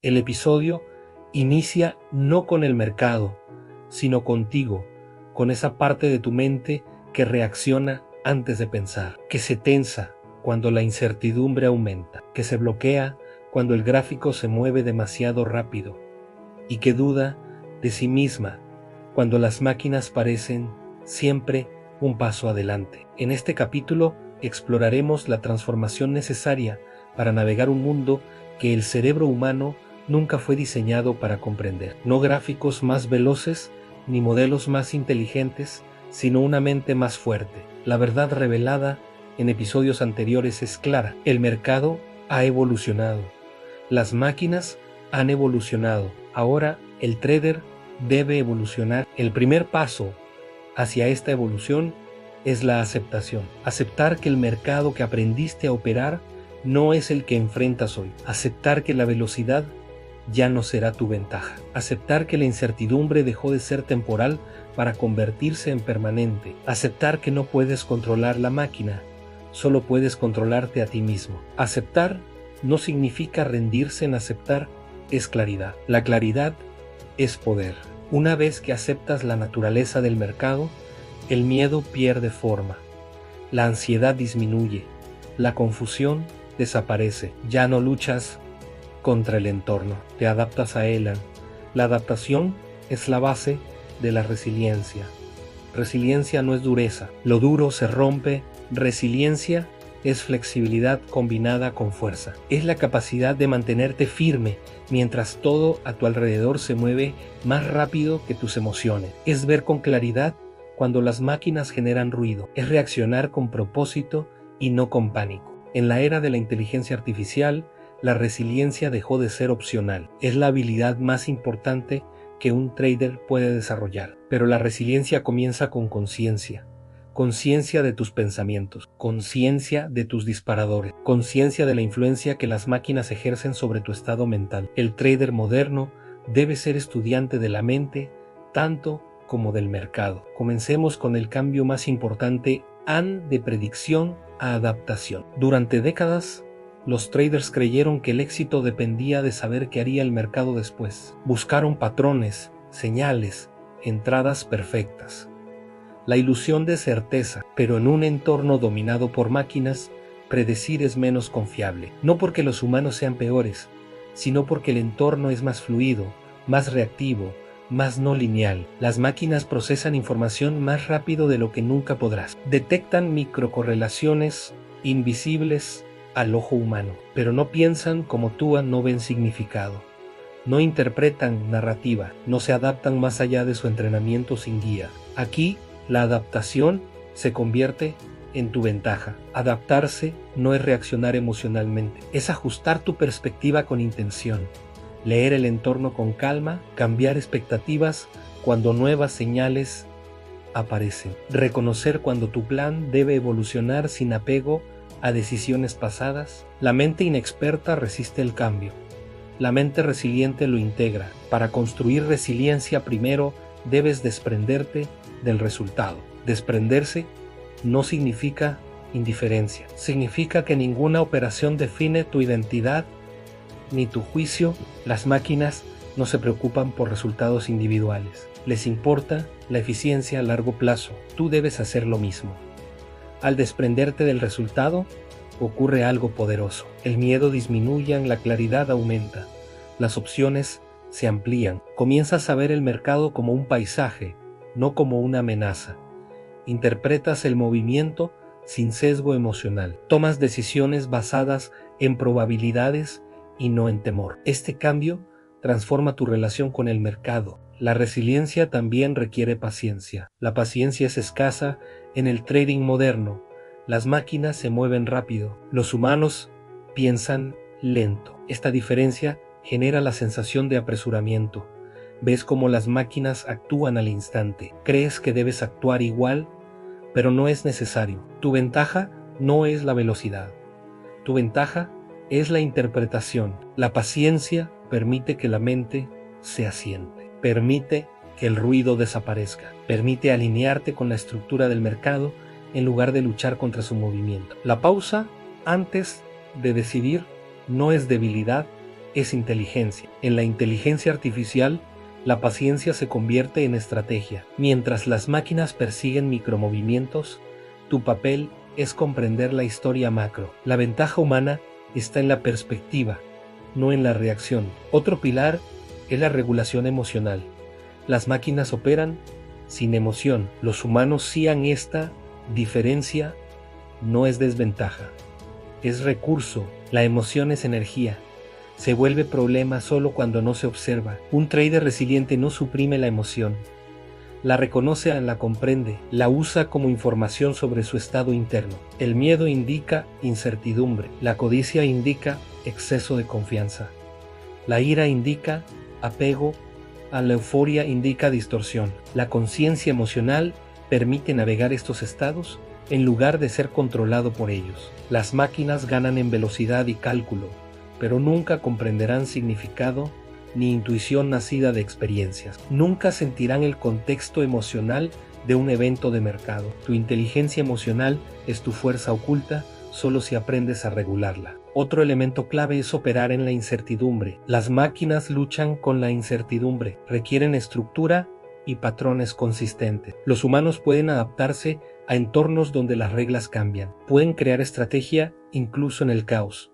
El episodio inicia no con el mercado, sino contigo, con esa parte de tu mente que reacciona antes de pensar, que se tensa cuando la incertidumbre aumenta, que se bloquea cuando el gráfico se mueve demasiado rápido y que duda de sí misma cuando las máquinas parecen siempre un paso adelante. En este capítulo exploraremos la transformación necesaria para navegar un mundo que el cerebro humano nunca fue diseñado para comprender. No gráficos más veloces ni modelos más inteligentes, sino una mente más fuerte. La verdad revelada en episodios anteriores es clara. El mercado ha evolucionado. Las máquinas han evolucionado. Ahora el trader debe evolucionar. El primer paso hacia esta evolución es la aceptación. Aceptar que el mercado que aprendiste a operar no es el que enfrentas hoy. Aceptar que la velocidad ya no será tu ventaja. Aceptar que la incertidumbre dejó de ser temporal para convertirse en permanente. Aceptar que no puedes controlar la máquina, solo puedes controlarte a ti mismo. Aceptar no significa rendirse. En aceptar es claridad. La claridad es poder. Una vez que aceptas la naturaleza del mercado, el miedo pierde forma, la ansiedad disminuye, la confusión desaparece. Ya no luchas contra el entorno, te adaptas a él. La adaptación es la base de la resiliencia. Resiliencia no es dureza, lo duro se rompe. Resiliencia es flexibilidad combinada con fuerza. Es la capacidad de mantenerte firme mientras todo a tu alrededor se mueve más rápido que tus emociones. Es ver con claridad cuando las máquinas generan ruido. Es reaccionar con propósito y no con pánico. En la era de la inteligencia artificial, la resiliencia dejó de ser opcional. Es la habilidad más importante que un trader puede desarrollar. Pero la resiliencia comienza con conciencia. Conciencia de tus pensamientos, conciencia de tus disparadores, conciencia de la influencia que las máquinas ejercen sobre tu estado mental. El trader moderno debe ser estudiante de la mente tanto como del mercado. Comencemos con el cambio más importante, de predicción a adaptación. Durante décadas, los traders creyeron que el éxito dependía de saber qué haría el mercado después. Buscaron patrones, señales, entradas perfectas. La ilusión de certeza, pero en un entorno dominado por máquinas, predecir es menos confiable. No porque los humanos sean peores, sino porque el entorno es más fluido, más reactivo, más no lineal. Las máquinas procesan información más rápido de lo que nunca podrás. Detectan microcorrelaciones invisibles al ojo humano, pero no piensan como tú, no ven significado. No interpretan narrativa, no se adaptan más allá de su entrenamiento sin guía. Aquí, la adaptación se convierte en tu ventaja. Adaptarse no es reaccionar emocionalmente, es ajustar tu perspectiva con intención, leer el entorno con calma, cambiar expectativas cuando nuevas señales aparecen, reconocer cuando tu plan debe evolucionar sin apego a decisiones pasadas. La mente inexperta resiste el cambio, la mente resiliente lo integra. Para construir resiliencia primero debes desprenderte del resultado. Desprenderse no significa indiferencia, significa que ninguna operación define tu identidad ni tu juicio. Las máquinas no se preocupan por resultados individuales, les importa la eficiencia a largo plazo. Tú debes hacer lo mismo. Al desprenderte del resultado, ocurre algo poderoso. El miedo disminuye, la claridad aumenta, las opciones se amplían. Comienzas a ver el mercado como un paisaje, no como una amenaza. Interpretas el movimiento sin sesgo emocional. Tomas decisiones basadas en probabilidades y no en temor. Este cambio transforma tu relación con el mercado. La resiliencia también requiere paciencia. La paciencia es escasa en el trading moderno. Las máquinas se mueven rápido. Los humanos piensan lento. Esta diferencia genera la sensación de apresuramiento. Ves cómo las máquinas actúan al instante. Crees que debes actuar igual, pero no es necesario. Tu ventaja no es la velocidad. Tu ventaja es la interpretación. La paciencia permite que la mente se asiente. Permite que el ruido desaparezca. Permite alinearte con la estructura del mercado en lugar de luchar contra su movimiento. La pausa antes de decidir no es debilidad, es inteligencia. En la inteligencia artificial, la paciencia se convierte en estrategia. Mientras las máquinas persiguen micromovimientos, tu papel es comprender la historia macro. La ventaja humana está en la perspectiva, no en la reacción. Otro pilar es la regulación emocional. Las máquinas operan sin emoción. Los humanos sí han esta diferencia, no es desventaja. Es recurso. La emoción es energía. Se vuelve problema solo cuando no se observa. Un trader resiliente no suprime la emoción. La reconoce, la comprende, la usa como información sobre su estado interno. El miedo indica incertidumbre. La codicia indica exceso de confianza. La ira indica apego. A la euforia indica distorsión. La conciencia emocional permite navegar estos estados en lugar de ser controlado por ellos. Las máquinas ganan en velocidad y cálculo, pero nunca comprenderán significado ni intuición nacida de experiencias. Nunca sentirán el contexto emocional de un evento de mercado. Tu inteligencia emocional es tu fuerza oculta, solo si aprendes a regularla. Otro elemento clave es operar en la incertidumbre. Las máquinas luchan con la incertidumbre, requieren estructura y patrones consistentes. Los humanos pueden adaptarse a entornos donde las reglas cambian. Pueden crear estrategia incluso en el caos.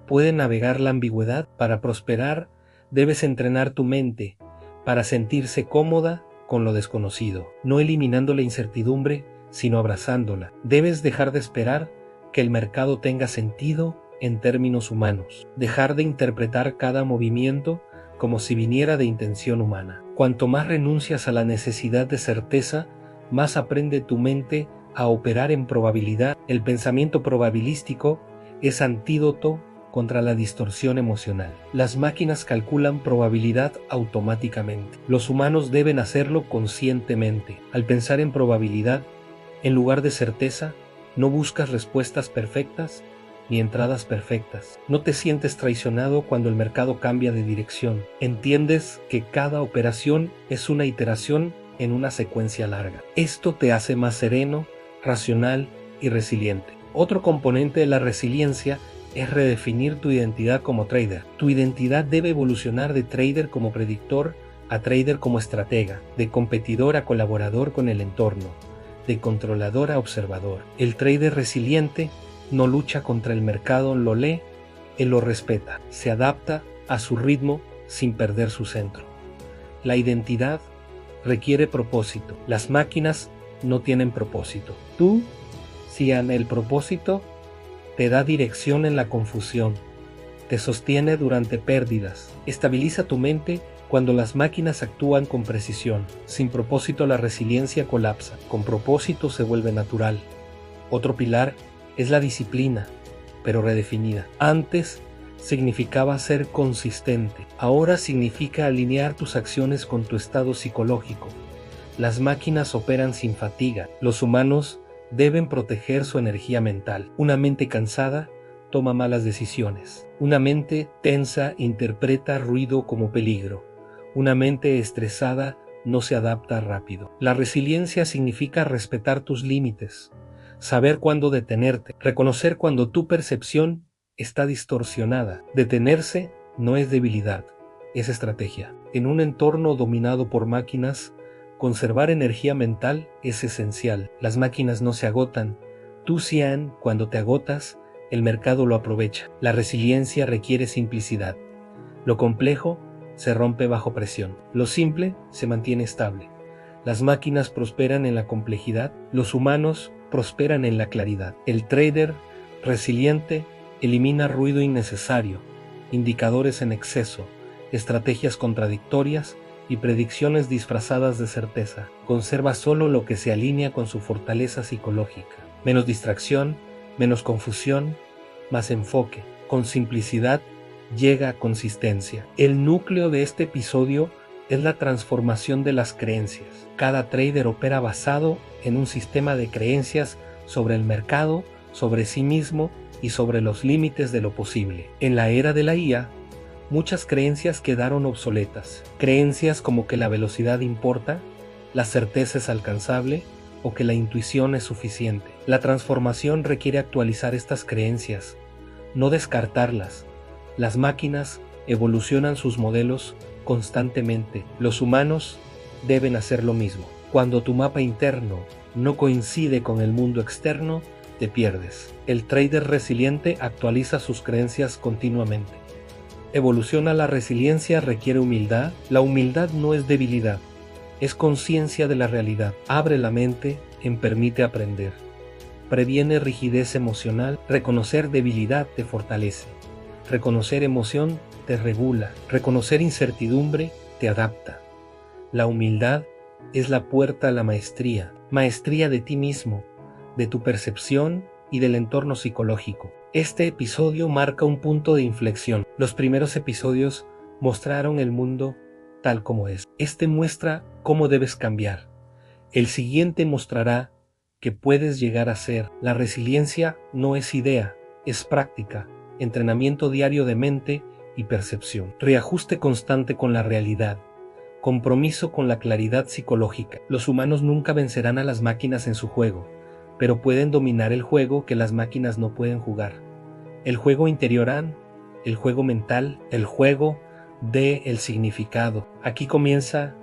Pueden navegar la ambigüedad. Para prosperar, debes entrenar tu mente para sentirse cómoda con lo desconocido, no eliminando la incertidumbre, sino abrazándola. Debes dejar de esperar que el mercado tenga sentido en términos humanos, dejar de interpretar cada movimiento como si viniera de intención humana. Cuanto más renuncias a la necesidad de certeza, más aprende tu mente a operar en probabilidad. El pensamiento probabilístico es antídoto contra la distorsión emocional. Las máquinas calculan probabilidad automáticamente. Los humanos deben hacerlo conscientemente. Al pensar en probabilidad, en lugar de certeza, no buscas respuestas perfectas ni entradas perfectas. No te sientes traicionado cuando el mercado cambia de dirección. Entiendes que cada operación es una iteración en una secuencia larga. Esto te hace más sereno, racional y resiliente. Otro componente de la resiliencia es redefinir tu identidad como trader. Tu identidad debe evolucionar de trader como predictor a trader como estratega, de competidor a colaborador con el entorno, de controlador a observador. El trader resiliente no lucha contra el mercado, lo lee, él lo respeta, se adapta a su ritmo sin perder su centro. La identidad requiere propósito. Las máquinas no tienen propósito. Tú, si en el propósito, te da dirección en la confusión, te sostiene durante pérdidas, estabiliza tu mente cuando las máquinas actúan con precisión. Sin propósito la resiliencia colapsa, con propósito se vuelve natural. Otro pilar es la disciplina, pero redefinida. Antes significaba ser consistente, ahora significa alinear tus acciones con tu estado psicológico. Las máquinas operan sin fatiga, los humanos deben proteger su energía mental. Una mente cansada toma malas decisiones. Una mente tensa interpreta ruido como peligro. Una mente estresada no se adapta rápido. La resiliencia significa respetar tus límites, saber cuándo detenerte, reconocer cuando tu percepción está distorsionada. Detenerse no es debilidad, es estrategia. En un entorno dominado por máquinas, conservar energía mental es esencial. Las máquinas no se agotan. Tú Cian, cuando te agotas, el mercado lo aprovecha. La resiliencia requiere simplicidad. Lo complejo se rompe bajo presión. Lo simple se mantiene estable. Las máquinas prosperan en la complejidad. Los humanos prosperan en la claridad. El trader resiliente elimina ruido innecesario, indicadores en exceso, estrategias contradictorias y predicciones disfrazadas de certeza. Conserva solo lo que se alinea con su fortaleza psicológica. Menos distracción, menos confusión, más enfoque. Con simplicidad llega consistencia. El núcleo de este episodio es la transformación de las creencias. Cada trader opera basado en un sistema de creencias sobre el mercado, sobre sí mismo y sobre los límites de lo posible. En la era de la IA, muchas creencias quedaron obsoletas. Creencias como que la velocidad importa, la certeza es alcanzable o que la intuición es suficiente. La transformación requiere actualizar estas creencias, no descartarlas. Las máquinas evolucionan sus modelos constantemente. Los humanos deben hacer lo mismo. Cuando tu mapa interno no coincide con el mundo externo, te pierdes. El trader resiliente actualiza sus creencias continuamente. Evoluciona. La resiliencia requiere humildad. La humildad no es debilidad, es conciencia de la realidad. Abre la mente, permite aprender. Previene rigidez emocional. Reconocer debilidad te fortalece. Reconocer emoción te regula. Reconocer incertidumbre te adapta. La humildad es la puerta a la maestría. Maestría de ti mismo, de tu percepción y del entorno psicológico. Este episodio marca un punto de inflexión. Los primeros episodios mostraron el mundo tal como es. Este muestra cómo debes cambiar. El siguiente mostrará que puedes llegar a ser. La resiliencia no es idea, es práctica, entrenamiento diario de mente y percepción. Reajuste constante con la realidad. Compromiso con la claridad psicológica. Los humanos nunca vencerán a las máquinas en su juego, pero pueden dominar el juego que las máquinas no pueden jugar. El juego interiorán, el juego mental, el juego del significado. Aquí comienza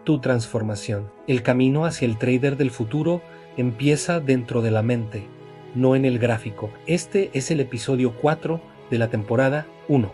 tu transformación. El camino hacia el trader del futuro empieza dentro de la mente, no en el gráfico. Este es el episodio 4 de la temporada 1.